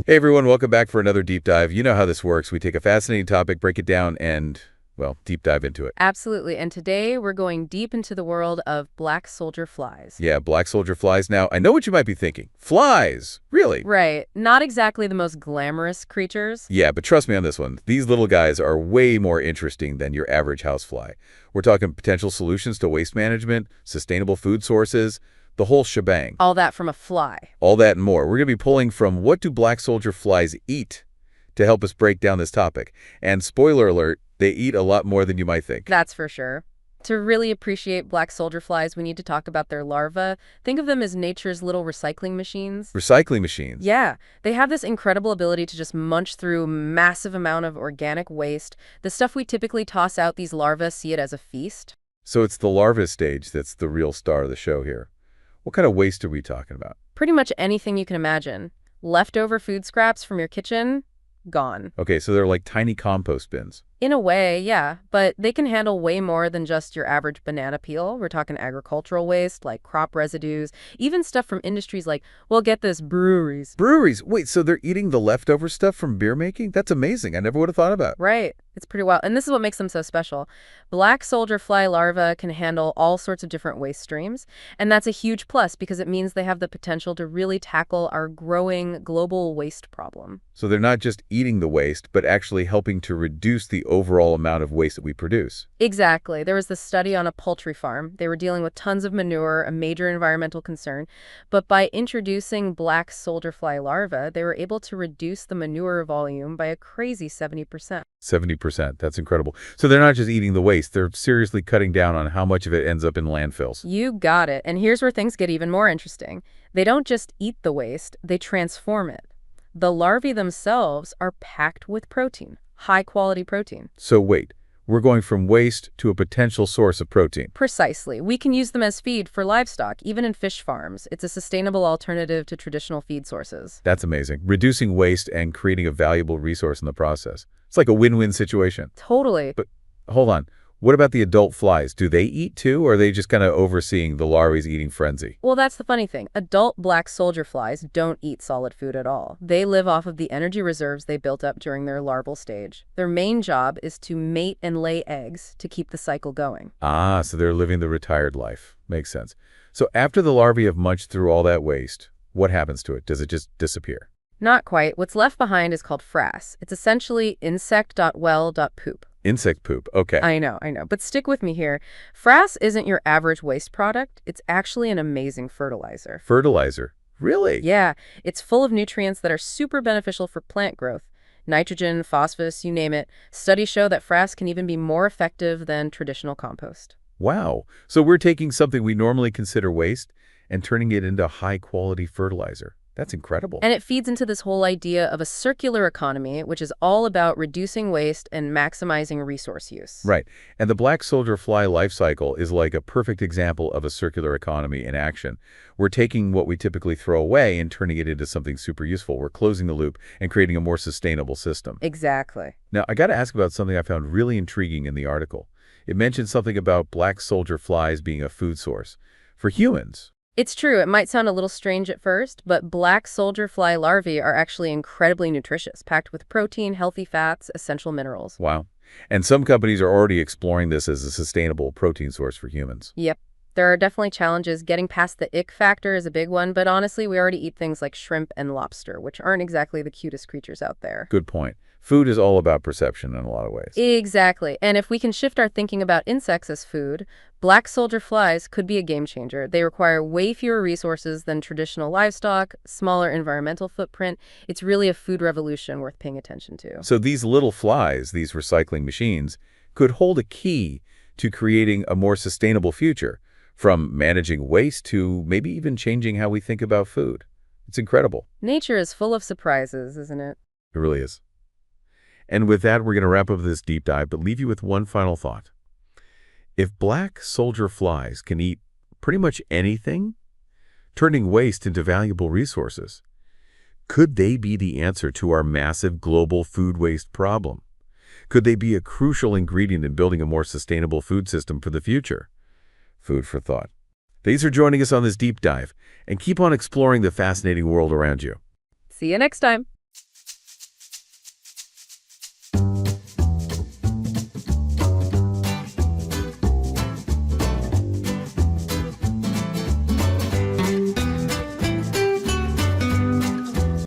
Hey everyone, welcome back for another deep dive. You know how this works. We take a fascinating topic, break it down, and, well, deep dive into it. Absolutely. And today we're going deep into the world of black soldier flies. Yeah, black soldier flies. Now, I know what you might be thinking. Flies! Really? Right. Not exactly the most glamorous creatures. Yeah, but trust me on this one. These little guys are way more interesting than your average housefly. We're talking potential solutions to waste management, sustainable food sources, the whole shebang. All that from a fly. All that and more. We're going to be pulling from what do black soldier flies eat to help us break down this topic. And spoiler alert, they eat a lot more than you might think. That's for sure. To really appreciate black soldier flies, we need to talk about their larvae. Think of them as nature's little recycling machines. Recycling machines. Yeah, they have this incredible ability to just munch through massive amount of organic waste. The stuff we typically toss out, these larvae see it as a feast. So it's the larva stage that's the real star of the show here. What kind of waste are we talking about? Pretty much anything you can imagine. Leftover food scraps from your kitchen, gone. Okay, so they're like tiny compost bins. In a way, yeah, but they can handle way more than just your average banana peel. We're talking agricultural waste, like crop residues, even stuff from industries like, well, get this, breweries. Breweries. Wait, so they're eating the leftover stuff from beer making? That's amazing. I never would have thought about. Right. It's pretty wild. And this is what makes them so special. Black soldier fly larvae can handle all sorts of different waste streams. And that's a huge plus because it means they have the potential to really tackle our growing global waste problem. So they're not just eating the waste, but actually helping to reduce the overall amount of waste that we produce. Exactly. There was this study on a poultry farm. They were dealing with tons of manure, a major environmental concern. But by introducing black soldier fly larvae, they were able to reduce the manure volume by a crazy 70%. 70%. That's incredible. So they're not just eating the waste. They're seriously cutting down on how much of it ends up in landfills. You got it. And here's where things get even more interesting. They don't just eat the waste, they transform it. The larvae themselves are packed with protein, high-quality protein. So wait, we're going from waste to a potential source of protein. Precisely. We can use them as feed for livestock, even in fish farms. It's a sustainable alternative to traditional feed sources. That's amazing. Reducing waste and creating a valuable resource in the process. It's like a win-win situation. Totally. But hold on. What about the adult flies? Do they eat too, or are they just kind of overseeing the larvae's eating frenzy? Well, that's the funny thing. Adult black soldier flies don't eat solid food at all. They live off of the energy reserves they built up during their larval stage. Their main job is to mate and lay eggs to keep the cycle going. Ah, so they're living the retired life. Makes sense. So after the larvae have munched through all that waste, what happens to it? Does it just disappear? Not quite. What's left behind is called frass. It's essentially insect.well.poop. Insect poop. Okay. I know. But stick with me here. Frass isn't your average waste product. It's actually an amazing fertilizer. Fertilizer. Really? Yeah, it's full of nutrients that are super beneficial for plant growth. Nitrogen, phosphorus, you name it. Studies show that frass can even be more effective than traditional compost. Wow. So we're taking something we normally consider waste and turning it into high-quality fertilizer. That's incredible. And it feeds into this whole idea of a circular economy, which is all about reducing waste and maximizing resource use. Right. And the black soldier fly life cycle is like a perfect example of a circular economy in action. We're taking what we typically throw away and turning it into something super useful. We're closing the loop and creating a more sustainable system. Exactly. Now, I got to ask about something I found really intriguing in the article. It mentioned something about black soldier flies being a food source for humans. It's true, it might sound a little strange at first, but black soldier fly larvae are actually incredibly nutritious, packed with protein, healthy fats, essential minerals. Wow. And some companies are already exploring this as a sustainable protein source for humans. Yep. There are definitely challenges. Getting past the ick factor is a big one, but honestly, we already eat things like shrimp and lobster, which aren't exactly the cutest creatures out there. Good point. Food is all about perception in a lot of ways. Exactly. And if we can shift our thinking about insects as food, black soldier flies could be a game changer. They require way fewer resources than traditional livestock, smaller environmental footprint. It's really a food revolution worth paying attention to. So these little flies, these recycling machines, could hold a key to creating a more sustainable future, from managing waste to maybe even changing how we think about food. It's incredible. Nature is full of surprises, isn't it? It really is. And with that, we're going to wrap up this deep dive, but leave you with one final thought. If black soldier flies can eat pretty much anything, turning waste into valuable resources, could they be the answer to our massive global food waste problem? Could they be a crucial ingredient in building a more sustainable food system for the future? Food for thought. Thanks for joining us on this deep dive, and keep on exploring the fascinating world around you. See you next time.